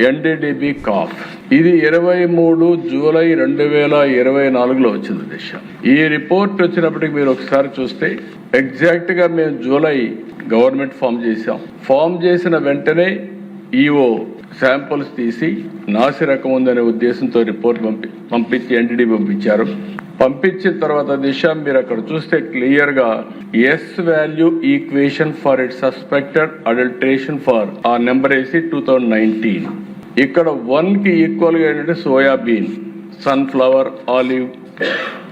NDDB cough ఇది 23 July 2024లో వచ్చింది దిశ. ఈ రిపోర్ట్ వచ్చినప్పటికి మీరు ఒకసారి చూస్తే ఎగ్జాక్ట్ గా మేము జూలై గవర్నమెంట్ ఫామ్ చేసిన వెంటనే ఈఓ శాంపుల్స్ తీసి నాసి రకం ఉందనే ఉద్దేశంతో రిపోర్ట్ పంపించి NDDB పంపించారు. పంపించిన తర్వాత దిశ మీరు అక్కడ చూస్తే క్లియర్ గా S value equation for it suspected adulteration for ఆ నెంబర్ వేసి 2019. ఇక్కడ 1 కి ఈక్వల్ గా ఏంటంటే soybean, sunflower, olive,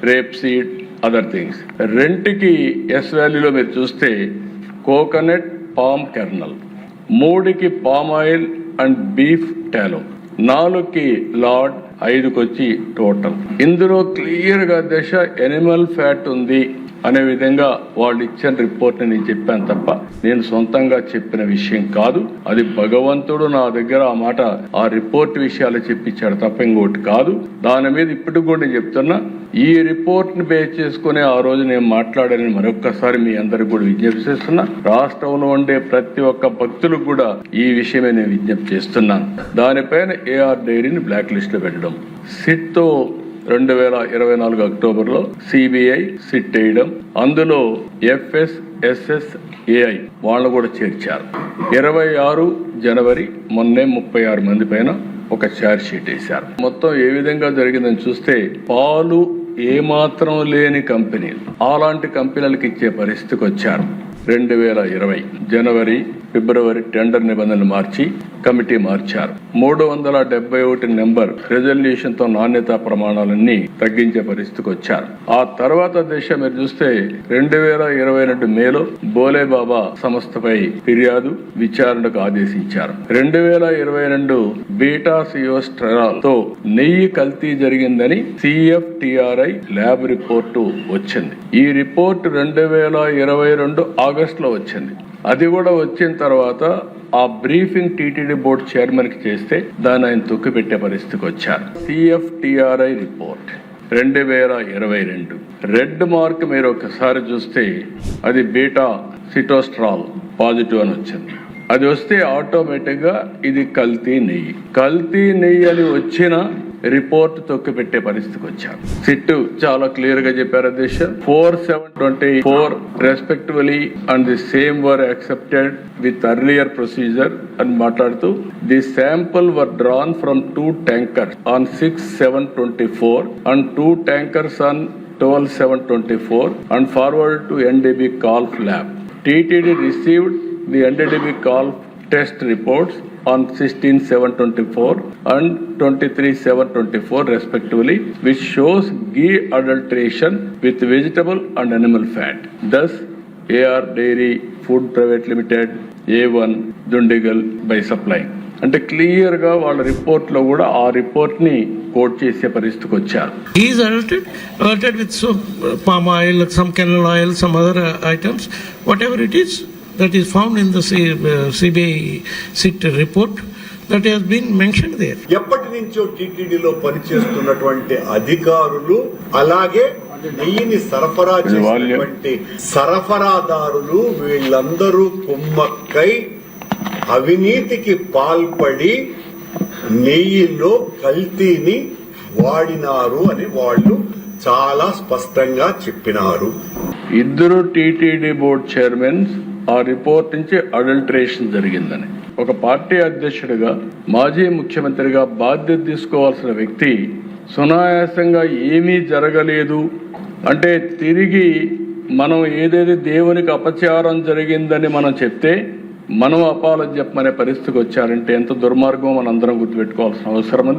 rape seed, other things. 2కి ఎస్ వాల్యూలో మీరు చూస్తే కోకోనట్, పామ్ కెర్నల్. 3కి పామ్ ఆయిల్ అండ్ బీఫ్ టాలో. 4కి లార్డ్. 5కి వచ్చి టోటల్. ఇందులో క్లియర్ గా దశ ఎనిమల్ ఫ్యాట్ ఉంది అనే విధంగా వాళ్ళు ఇచ్చిన రిపోర్ట్ నేను చెప్పాను తప్ప నేను సొంతంగా చెప్పిన విషయం కాదు. అది భగవంతుడు నా దగ్గర ఆ మాట ఆ రిపోర్ట్ విషయాలు చెప్పించాడు తప్ప ఇంకోటి కాదు. దాని మీద ఇప్పటికి కూడా నేను చెప్తున్నా, ఈ రిపోర్ట్ ని బేస్ చేసుకుని ఆ రోజు నేను మాట్లాడాలని మరొక్కసారి మీ అందరికి కూడా విజ్ఞప్తి చేస్తున్నా. రాష్ట్రంలో ఉండే ప్రతి ఒక్క భక్తులకు కూడా ఈ విషయమే నేను విజ్ఞప్తి చేస్తున్నాను. దానిపైన ఏఆర్ డైరీని బ్లాక్ లిస్ట్ లో పెట్టడం, సిట్ తో 2024 అక్టోబర్లో సిబిఐ సిట్ వేయడం, అందులో FSSAI వాళ్ళు కూడా చేర్చారు. 26 జనవరి మొన్నే 36 మంది పైన ఒక ఛార్జ్ షీట్ వేశారు. మొత్తం ఏ విధంగా జరిగిందని చూస్తే పాలు ఏమాత్రం లేని కంపెనీలు అలాంటి కంపెనీలకు ఇచ్చే పరిస్థితికి వచ్చారు. 2020 జనవరి ఫిబ్రవరి టెండర్ నిబంధనలు మార్చి కమిటీ మార్చారు. 371 నెంబర్ రెజల్యూషన్ తో నాణ్యతా ప్రమాణాలన్నీ తగ్గించే పరిస్థితికి వచ్చారు. ఆ తర్వాత దిశ మీరు చూస్తే 2022 మేలో బోలే బాబా సంస్థపై ఫిర్యాదు విచారణకు ఆదేశించారు. 2022 బీటా సియోస్టెరాల్ తో నెయ్యి కల్తీ జరిగిందని CFTRI ల్యాబ్ రిపోర్టు వచ్చింది. ఈ రిపోర్ట్ 2022 ఆగస్టులో వచ్చింది. అది కూడా వచ్చిన తర్వాత ఆ బ్రీఫింగ్ టీటీడీ బోర్డు చైర్మన్ కి చేస్తే దాన్ని ఆయన తొక్కిపెట్టే పరిస్థితికి వచ్చారు. CFTRI రిపోర్ట్ 2022 రెడ్ మార్క్ మీరు ఒకసారి చూస్తే అది బీటా సిటోస్ట్రాల్ పాజిటివ్ అని వచ్చింది. అది వస్తే ఆటోమేటిక్ గా ఇది కల్తీ నెయ్యి అని వచ్చిన రిపోర్ట్ తొక్కిపెట్టే పరిస్థితికి వచ్చారు. సిట్ చాలా క్లియర్ గా చెప్పారు అధ్యక్ష. 4724 respectively and the same were accepted with earlier procedure అని మాట్లాడుతూ the sample were drawn from 2 tankers on 6/7/24 and 2 tankers on 12/7/24 and forwarded to NDB Calf lab. TTD received the NDB Calf test reports on 16/7/24 and 23/7/24 respectively, which shows ghee adulteration with vegetable and animal fat. Thus, AR Dairy Food Private Limited, A1, Dundigal by supplying. అంటే clear గా వాళ్ళ report లో కూడా ఆ report ని coat చేసే పరిస్థితికి వచ్చారు. He is adulterated with some palm oil, some canola oil, some other items, whatever it is. That is found in the CBI SIT report that has been mentioned there. ఎప్పటి నుంచో టీటీడీలో పనిచేస్తున్నటువంటి అధికారులు అలాగే నెయ్యిని సరఫరా చేసినటువంటి సరఫరాదారులు వీళ్ళందరూ కుమ్మక్కై అవినీతికి పాల్పడి నెయ్యిలో కల్తీని వాడినారు అని వాళ్ళు చాలా స్పష్టంగా చెప్పినారు. ఇద్దరు టీటీడీ బోర్డు చైర్మన్ ఆ రిపోర్ట్ నుంచి అడల్టరేషన్ జరిగిందని ఒక పార్టీ అధ్యక్షుడిగా మాజీ ముఖ్యమంత్రిగా బాధ్యత తీసుకోవాల్సిన వ్యక్తి సునాయాసంగా ఏమీ జరగలేదు అంటే తిరిగి మనం ఏదైతే దేవునికి అపచారం జరిగిందని మనం చెప్తే మనం అపాలజీ చెప్పమనే పరిస్థితికి వచ్చారంటే ఎంత దుర్మార్గం మనందరం గుర్తుపెట్టుకోవాల్సిన అవసరం ఉంది.